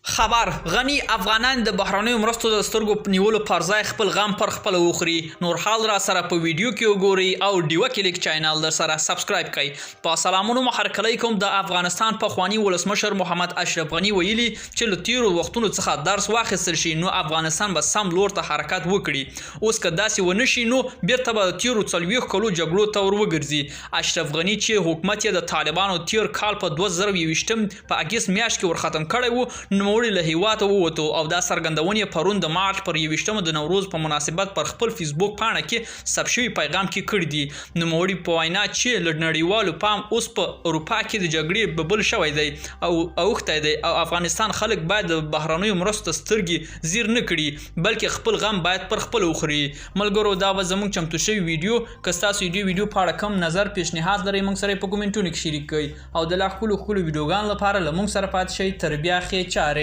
خبر غني افغانان د بهرنیو مرستو د سترګو نیولو پر ځای خپل غم پر خپل وخوري. نور حال را سره په ویډیو کې وګورئ او ډیوه کلیک چینل در سره سبسکرایب کړئ. په سلامونو محرکلی کوم. د افغانستان پخوانی ولسمشر محمد اشرف غني ویلي چې له تیرو وختونو څخه درس واخیستل شي نو افغانستان به سم لور ته حرکت وکړي. اوس که داسې ونه شي نو بیرته به د تیرو 40 کلو جګړو ته ور وګرځي. اشرف غني چې حکومت یې د طالبانو تیر کال په 2021 په اګست میاشت کې ورختم کړی و نو له هیواته ووتو او دا څرګندونې پرون د مارچ پر 21 د نوروز په مناسبت پر خپل فیسبوک پاڼه کې ثبت شوی پیغام کې کړی دی. نوموړي په وینا چې له نړیوالو پام اوس په اروپا کې د جګړې ببل شوی دی او اوښتی دی او افغانستان خلک باید د بهرنیو مرستو سترګې زیر نه کړي بلکې خپل غم باید پر خپل وخوري. ملګرو دا به زموږ چمتو شوی ویډیو که ستاسو ویډیو په اړه کوم نظر پیشنهاد لرئ موږ سره په کومنټونو کې شریک کړئ او د لا ښکلو ویډیوګانو لپاره له موږ سره پاتې شئ. تر بیا ښې چارې.